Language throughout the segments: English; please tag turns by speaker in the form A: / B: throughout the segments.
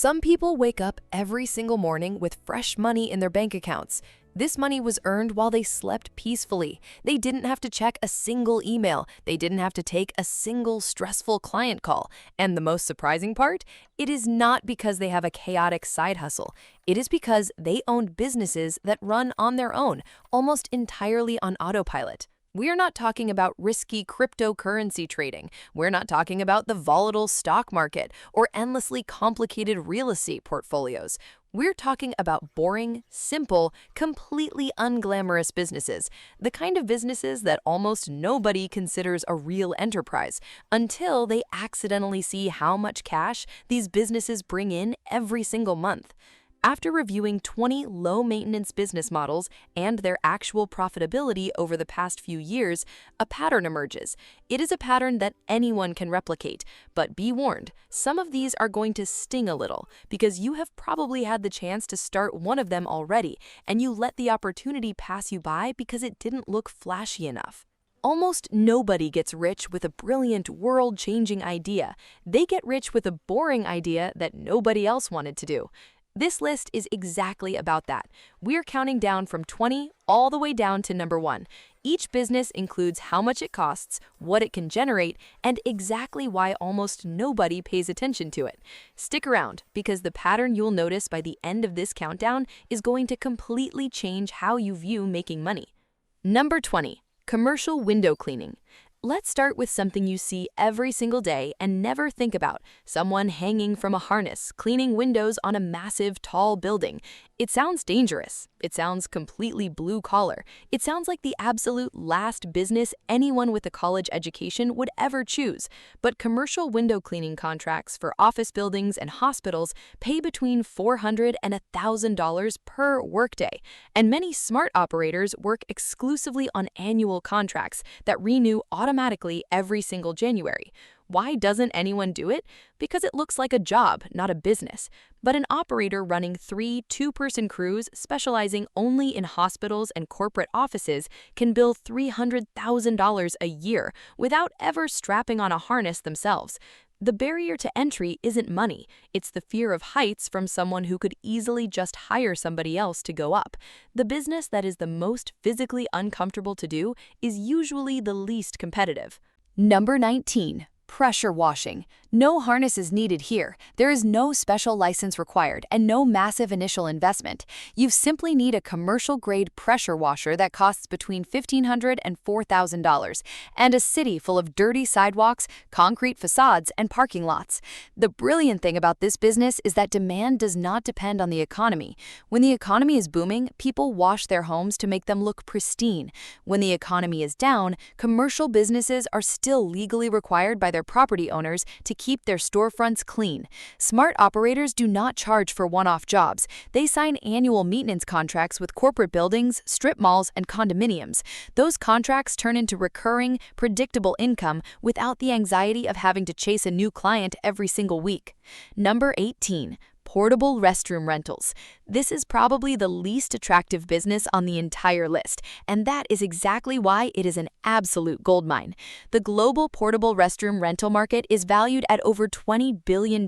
A: Some people wake up every single morning with fresh money in their bank accounts. This money was earned while they slept peacefully. They didn't have to check a single email. They didn't have to take a single stressful client call. And the most surprising part? It is not because they have a chaotic side hustle. It is because they owned businesses that run on their own, almost entirely on autopilot. We're not talking about risky cryptocurrency trading. We're not talking about the volatile stock market or endlessly complicated real estate portfolios. We're talking about boring, simple, completely unglamorous businesses, the kind of businesses that almost nobody considers a real enterprise until they accidentally see how much cash these businesses bring in every single month. After reviewing 20 low-maintenance business models and their actual profitability over the past few years, a pattern emerges. It is a pattern that anyone can replicate, but be warned, some of these are going to sting a little because you have probably had the chance to start one of them already, and you let the opportunity pass you by because it didn't look flashy enough. Almost nobody gets rich with a brilliant, world-changing idea. They get rich with a boring idea that nobody else wanted to do. This list is exactly about that. We're counting down from 20 all the way down to number 1. Each business includes how much it costs, what it can generate, and exactly why almost nobody pays attention to it. Stick around, because the pattern you'll notice by the end of this countdown is going to completely change how you view making money. Number 20. Commercial window cleaning. Let's start with something you see every single day and never think about: someone hanging from a harness, cleaning windows on a massive, tall building. It sounds dangerous. It sounds completely blue-collar. It sounds like the absolute last business anyone with a college education would ever choose. But commercial window cleaning contracts for office buildings and hospitals pay between $400 and $1,000 per workday. And many smart operators work exclusively on annual contracts that renew automatically every single January. Why doesn't anyone do it? Because it looks like a job, not a business. But an operator running 3 two-person crews specializing only in hospitals and corporate offices can bill $300,000 a year without ever strapping on a harness themselves. The barrier to entry isn't money, it's the fear of heights from someone who could easily just hire somebody else to go up. The business that is the most physically uncomfortable to do is usually the least competitive. Number 19. Pressure washing. No harness is needed here. There is no special license required and no massive initial investment. You simply need a commercial-grade pressure washer that costs between $1,500 and $4,000, and a city full of dirty sidewalks, concrete facades, and parking lots. The brilliant thing about this business is that demand does not depend on the economy. When the economy is booming, people wash their homes to make them look pristine. When the economy is down, commercial businesses are still legally required by their property owners to keep their storefronts clean. Smart operators do not charge for one-off jobs. They sign annual maintenance contracts with corporate buildings, strip malls, and condominiums. Those contracts turn into recurring, predictable income without the anxiety of having to chase a new client every single week. Number 18. Portable restroom rentals. This is probably the least attractive business on the entire list, and that is exactly why it is an absolute goldmine. The global portable restroom rental market is valued at over $20 billion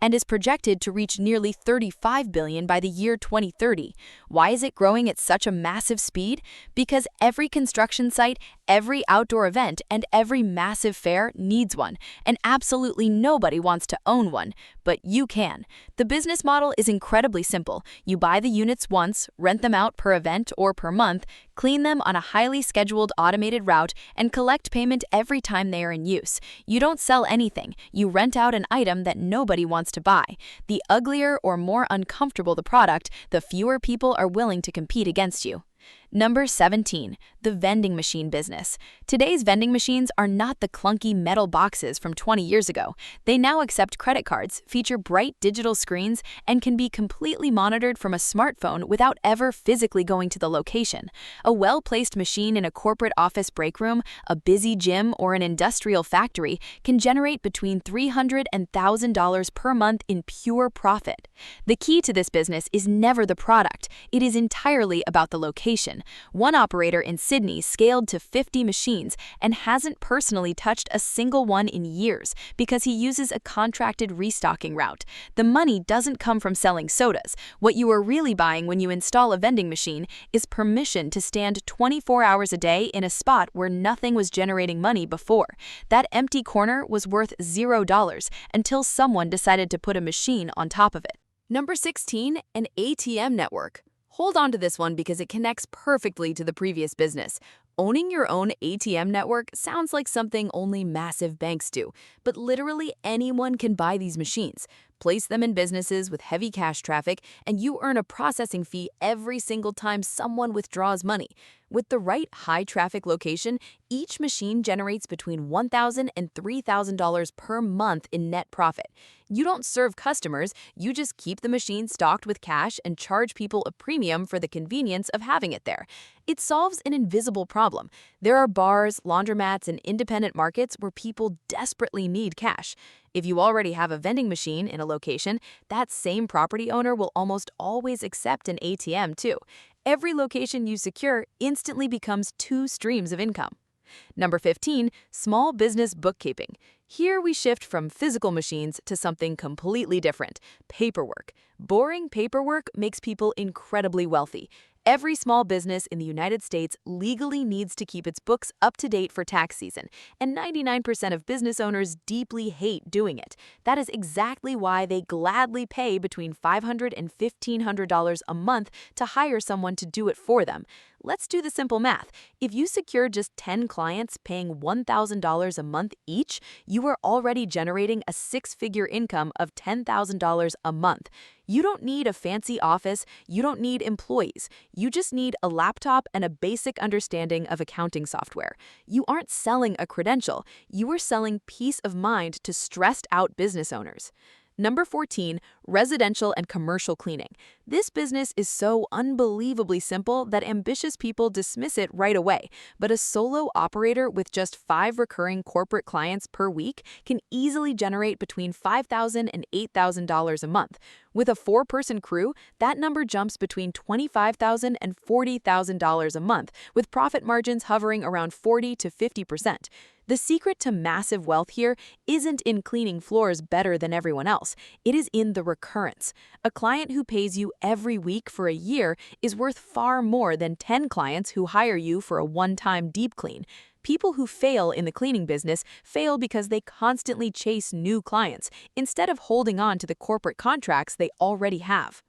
A: and is projected to reach nearly $35 billion by the year 2030. Why is it growing at such a massive speed? Because every construction site, every outdoor event, and every massive fair needs one, and absolutely nobody wants to own one, but you can. The business model is incredibly simple. You buy the units once, rent them out per event or per month, clean them on a highly scheduled automated route, and collect payment every time they are in use. You don't sell anything. You rent out an item that nobody wants to buy. The uglier or more uncomfortable the product, the fewer people are willing to compete against you. Number 17. The vending machine business. Today's vending machines are not the clunky metal boxes from 20 years ago. They now accept credit cards, feature bright digital screens, and can be completely monitored from a smartphone without ever physically going to the location. A well-placed machine in a corporate office break room, a busy gym, or an industrial factory can generate between $300 and $1,000 per month in pure profit. The key to this business is never the product. It is entirely about the location.
B: One operator in Sydney scaled to 50 machines and hasn't personally touched a single one in years because he uses a contracted restocking route. The money doesn't come from selling sodas. What you are really buying when you install a vending machine is permission to stand 24 hours a day in a spot where nothing was generating money before. That empty corner was worth $0 until someone decided to put a machine on top of it.
A: Number 16, an ATM network. Hold on to this one because it connects perfectly to the previous business. Owning your own ATM network sounds like something only massive banks do, but literally anyone can buy these machines. Place them in businesses with heavy cash traffic, and you earn a processing fee every single time someone withdraws money. With the right high-traffic location, each machine generates between $1,000 and $3,000 per month in net profit. You don't serve customers, you just keep the machine stocked with cash and charge people a premium for the convenience of having it there. It solves an invisible problem. There are bars, laundromats, and independent markets where people desperately need cash. If you already have a vending machine in a location, that same property owner will almost always accept an ATM too. Every location you secure instantly becomes two streams of income. Number 15, small business bookkeeping. Here we shift from physical machines to something completely different, paperwork. Boring paperwork makes people incredibly wealthy. Every small business in the United States legally needs to keep its books up to date for tax season, and 99% of business owners deeply hate doing it. That is exactly why they gladly pay between $500 and $1,500 a month to hire someone to do it for them. Let's do the simple math. If you secure just 10 clients paying $1,000 a month each, you are already generating a six-figure income of $10,000 a month. You don't need a fancy office, you don't need employees. You just need a laptop and a basic understanding of accounting software. You aren't selling a credential, you are selling peace of mind to stressed-out business owners. Number 14, residential and commercial cleaning. This business is so unbelievably simple that ambitious people dismiss it right away, but a solo operator with just 5 recurring corporate clients per week can easily generate between $5,000 and $8,000 a month. With a 4-person crew, that number jumps between $25,000 and $40,000 a month, with profit margins hovering around 40 to 50%. The secret to massive wealth here isn't in cleaning floors better than everyone else. It is in the recurrence. A client who pays you every week for a year is worth far more than 10 clients who hire you for a one-time deep clean. People who fail in the cleaning business fail because they constantly chase new clients instead of holding on to the corporate contracts they already have.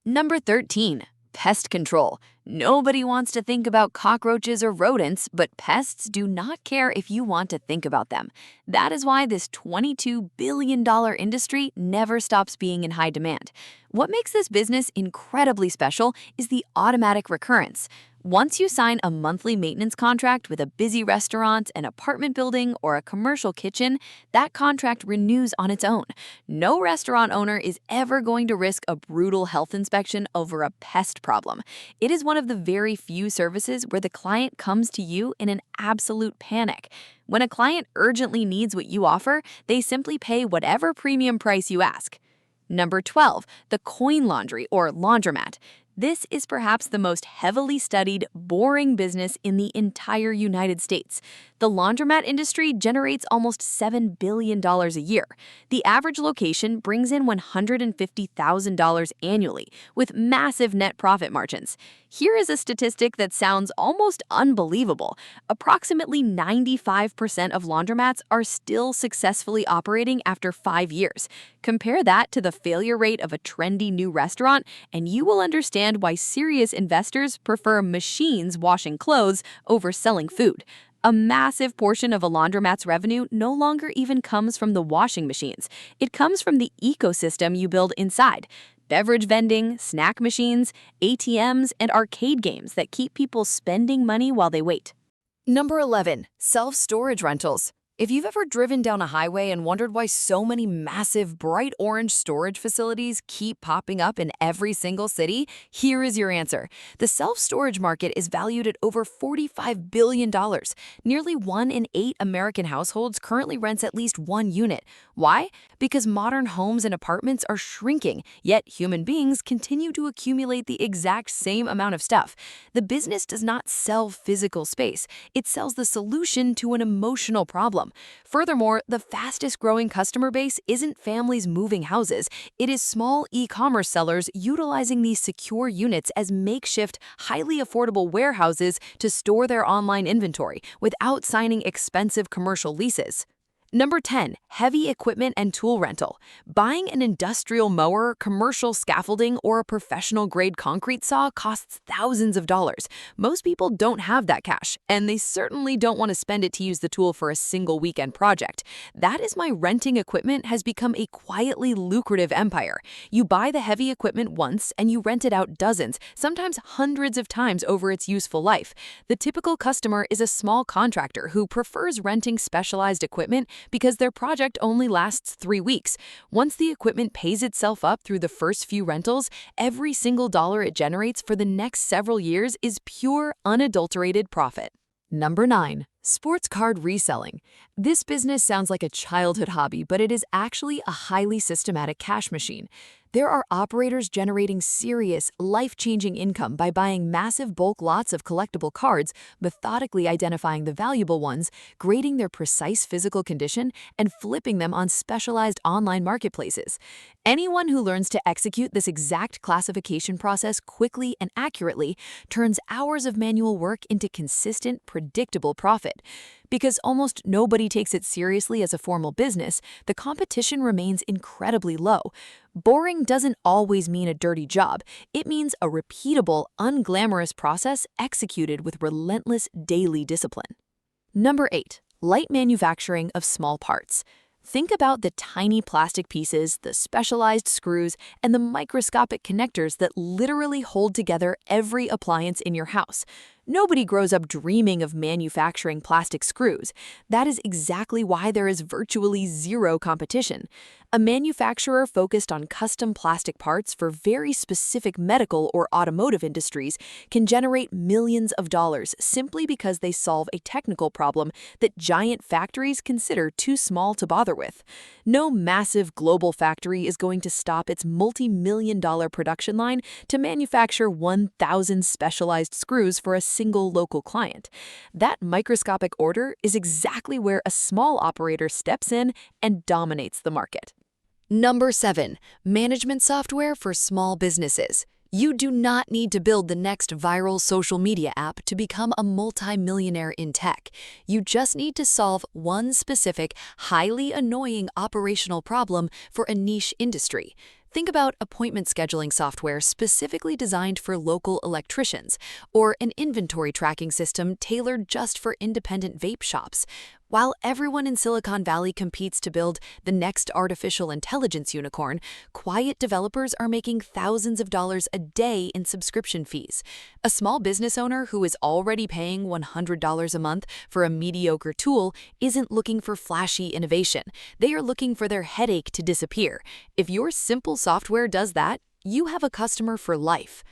A: Number 13. Pest control. Nobody wants to think about cockroaches or rodents, but pests do not care if you want to think about them. That is why this $22 billion industry never stops being in high demand. What makes this business incredibly special is the automatic recurrence. Once you sign a monthly maintenance contract with a busy restaurant, an apartment building, or a commercial kitchen, that contract renews on its own. No restaurant owner is ever going to risk a brutal health inspection over a pest problem. It is one of the very few services where the client comes to you in an absolute panic. When a client urgently needs what you offer, they simply pay whatever premium price you ask. Number 12, the coin laundry or laundromat. This is perhaps the most heavily studied, boring business in the entire United States. The laundromat industry generates almost $7 billion a year. The average location brings in $150,000 annually, with massive net profit margins. Here is a statistic that sounds almost unbelievable. Approximately 95% of laundromats are still successfully operating after 5 years. Compare that to the failure rate of a trendy new restaurant, and you will understand why serious investors prefer machines washing clothes over selling food. A massive portion of a laundromat's revenue no longer even comes from the washing machines. It comes from the ecosystem you build inside. Beverage vending, snack machines, ATMs, and arcade games that keep people spending money while they wait. Number 11, self-storage rentals. If you've ever driven down a highway and wondered why so many massive, bright orange storage facilities keep popping up in every single city, here is your answer. The self-storage market is valued at over $45 billion. Nearly 1 in 8 American households currently rents at least one unit. Why? Because modern homes and apartments are shrinking, yet human beings continue to accumulate the exact same amount of stuff. The business does not sell physical space. It sells the solution to an emotional problem. Furthermore, the fastest growing customer base isn't families moving houses. It is small e-commerce sellers utilizing these secure units as makeshift, highly affordable warehouses to store their online inventory without signing expensive commercial leases. Number 10, heavy equipment and tool rental. Buying an industrial mower, commercial scaffolding, or a professional-grade concrete saw costs thousands of dollars. Most people don't have that cash, and they certainly don't want to spend it to use the tool for a single weekend project. That is why renting equipment has become a quietly lucrative empire. You buy the heavy equipment once, and you rent it out dozens, sometimes hundreds of times over its useful life. The typical customer is a small contractor who prefers renting specialized equipment because their project only lasts 3 weeks. Once the equipment pays itself up through the first few rentals, every single dollar it generates for the next several years is pure, unadulterated profit. Number 9, sports card reselling. This business sounds like a childhood hobby, but it is actually a highly systematic cash machine. There are operators generating serious, life-changing income by buying massive bulk lots of collectible cards, methodically identifying the valuable ones, grading their precise physical condition, and flipping them on specialized online marketplaces. Anyone who learns to execute this exact classification process quickly and accurately turns hours of manual work into consistent, predictable profit. Because almost nobody takes it seriously as a formal business, the competition remains incredibly low. Boring doesn't always mean a dirty job. It means a repeatable, unglamorous process executed with relentless daily discipline. Number 8, light manufacturing of small parts. Think about the tiny plastic pieces, the specialized screws, and the microscopic connectors that literally hold together every appliance in your house. Nobody grows up dreaming of manufacturing plastic screws. That is exactly why there is virtually zero competition. A manufacturer focused on custom plastic parts for very specific medical or automotive industries can generate millions of dollars simply because they solve a technical problem that giant factories consider too small to bother with. No massive global factory is going to stop its multi-million-dollar production line to manufacture 1,000 specialized screws for a single local client. That microscopic order is exactly where a small operator steps in and dominates the market. Number 7, management software for small businesses. You do not need to build the next viral social media app to become a multi-millionaire in tech. You just need to solve one specific, highly annoying operational problem for a niche industry. Think about appointment scheduling software specifically designed for local electricians, or an inventory tracking system tailored just for independent vape shops. While everyone in Silicon Valley competes to build the next artificial intelligence unicorn, quiet developers are making thousands of dollars a day in subscription fees. A small business owner who is already paying $100 a month for a mediocre tool isn't looking for flashy innovation. They are looking for their headache to disappear. If your simple software does that, you have a customer for life.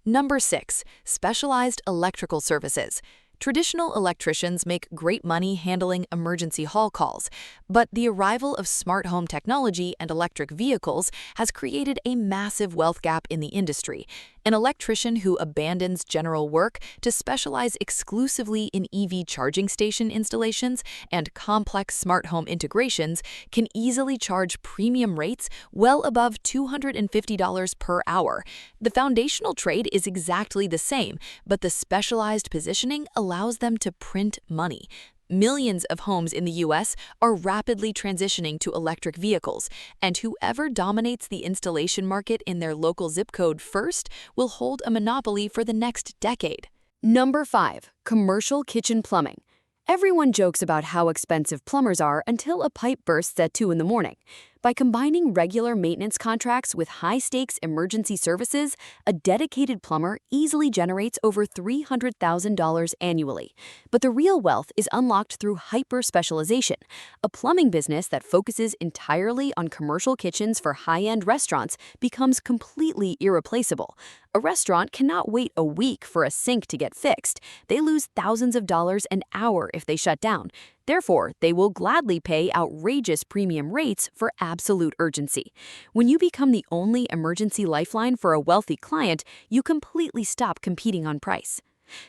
A: Number 6, specialized electrical services. Traditional electricians make great money handling emergency hall calls, but the arrival of smart home technology and electric vehicles has created a massive wealth gap in the industry. An electrician who abandons general work to specialize exclusively in EV charging station installations and complex smart home integrations can easily charge premium rates well above $250 per hour. The foundational trade is exactly the same, but the specialized positioning allows them to print money. Millions of homes in the U.S. are rapidly transitioning to electric vehicles, and whoever dominates the installation market in their local zip code first will hold a monopoly for the next decade. Number 5, commercial kitchen plumbing. Everyone jokes about how expensive plumbers are until a pipe bursts at 2 in the morning.
B: By combining regular maintenance contracts with high-stakes emergency services, a dedicated plumber easily generates over $300,000 annually. But the real wealth is unlocked through hyper-specialization, a plumbing business that focuses entirely on commercial kitchens for high-end restaurants becomes completely irreplaceable. A restaurant cannot wait a week for a sink to get fixed. They lose thousands of dollars an hour if they shut down. Therefore, they will gladly pay outrageous premium rates for absolute urgency. When you become the only emergency lifeline for a wealthy client, you completely stop competing on price.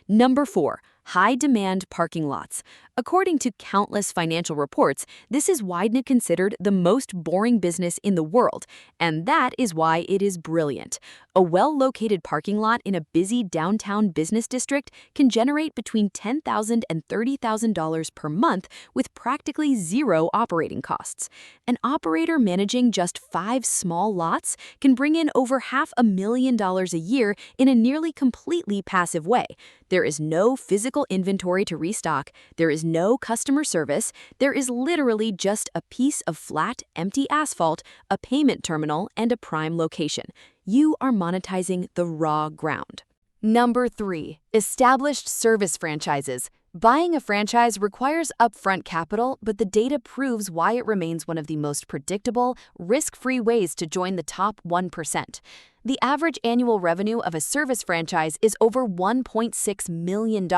B: Number 4. High-demand parking lots. According to countless financial reports, this is widely considered the most boring business in the world, and that is why it is brilliant. A well-located parking lot in a busy downtown business district can generate between $10,000 and $30,000 per month with practically zero operating costs. An operator managing just 5 small lots can bring in over $500,000 a year in a nearly completely passive way. There is no physical inventory to restock, there is no customer service, there is literally just a piece of flat, empty asphalt, a payment terminal, and a prime location. You are monetizing the raw ground. Number 3. Established service franchises. Buying a franchise requires upfront capital, but the data proves why it remains one of the most predictable, risk-free ways to join the top 1%. The average annual revenue of a service franchise is over $1.6 million.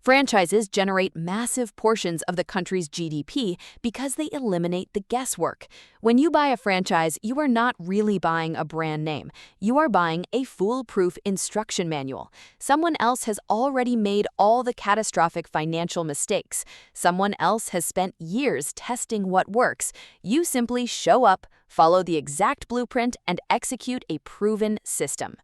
B: Franchises generate massive portions of the country's GDP because they eliminate the guesswork. When you buy a franchise, you are not really buying a brand name. You are buying a foolproof instruction manual. Someone else has already made all the catastrophic financial mistakes. Someone else has spent years testing what works. You simply show up, follow the exact blueprint, and execute a proven system.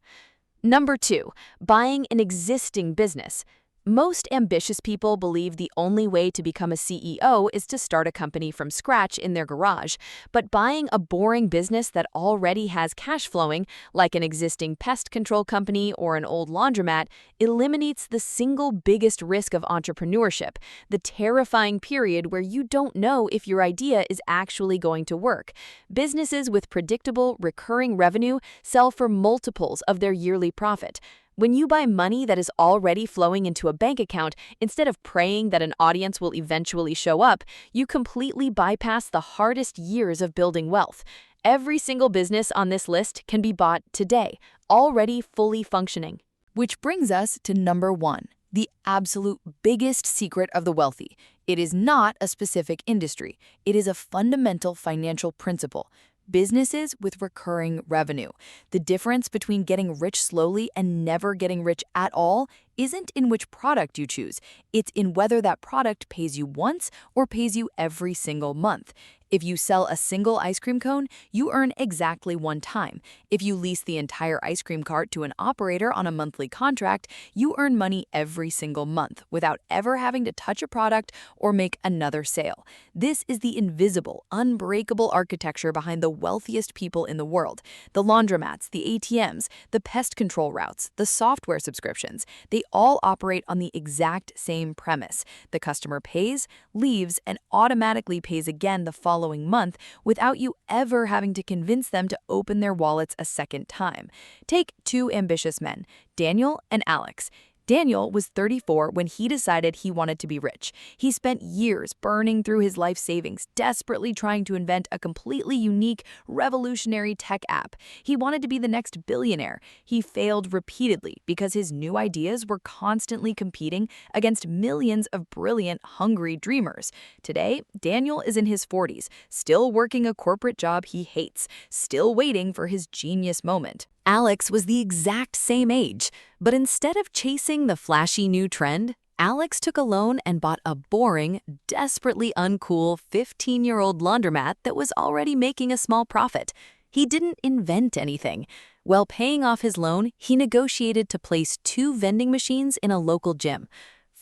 B: Number 2. Buying an existing business. Most ambitious people believe the only way to become a CEO is to start a company from scratch in their garage, but buying a boring business that already has cash flowing, like an existing pest control company or an old laundromat, eliminates the single biggest risk of entrepreneurship, the terrifying period where you don't know if your idea is actually going to work. Businesses with predictable, recurring revenue sell for multiples of their yearly profit. When you buy money that is already flowing into a bank account instead of praying that an audience will eventually show up, you completely bypass the hardest years of building wealth. Every single business on this list can be bought today, already fully functioning. Which brings us to number 1, the absolute biggest secret of the wealthy. It is not a specific industry. It is a fundamental financial principle. Businesses with recurring revenue. The difference between getting rich slowly and never getting rich at all isn't in which product you choose. It's in whether that product pays you once or pays you every single month. If you sell a single ice cream cone, you earn exactly one time. If you lease the entire ice cream cart to an operator on a monthly contract, you earn money every single month without ever having to touch a product or make another sale. This is the invisible, unbreakable architecture behind the wealthiest people in the world. The laundromats, the ATMs, the pest control routes, the software subscriptions, they all operate on the exact same premise. The customer pays, leaves, and automatically pays again the following month without you ever having to convince them to open their wallets a second time. Take 2 ambitious men, Daniel and Alex. Daniel was 34 when he decided he wanted to be rich. He spent years burning through his life savings, desperately trying to invent a completely unique, revolutionary tech app. He wanted to be the next billionaire. He failed repeatedly because his new ideas were constantly competing against millions of brilliant, hungry dreamers. Today, Daniel is in his 40s, still working a corporate job he hates, still waiting for his genius moment. Alex was the exact same age, but instead of chasing the flashy new trend, Alex took a loan and bought a boring, desperately uncool 15-year-old laundromat that was already making a small profit. He didn't invent anything. While paying off his loan, he negotiated to place 2 vending machines in a local gym.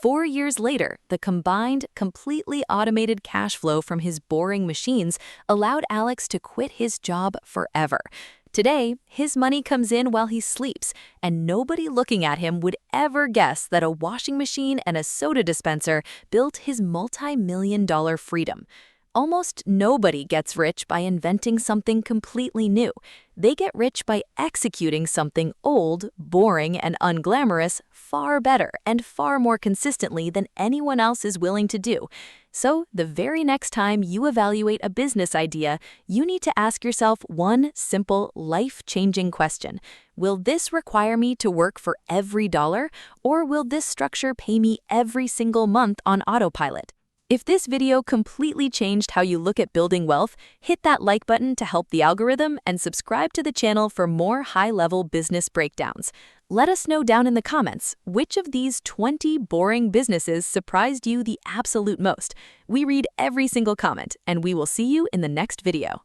B: 4 years later, the combined, completely automated cash flow from his boring machines allowed Alex to quit his job forever. Today, his money comes in while he sleeps, and nobody looking at him would ever guess that a washing machine and a soda dispenser built his multi-million-dollar freedom. Almost nobody gets rich by inventing something completely new. They get rich by executing something old, boring, and unglamorous far better and far more consistently than anyone else is willing to do. So, the very next time you evaluate a business idea, you need to ask yourself one simple, life-changing question. Will this require me to work for every dollar, or will this structure pay me every single month on autopilot? If this video completely changed how you look at building wealth, hit that like button to help the algorithm and subscribe to the channel for more high-level business breakdowns. Let us know down in the comments, which of these 20 boring businesses surprised you the absolute most? We read every single comment, and we will see you in the next video.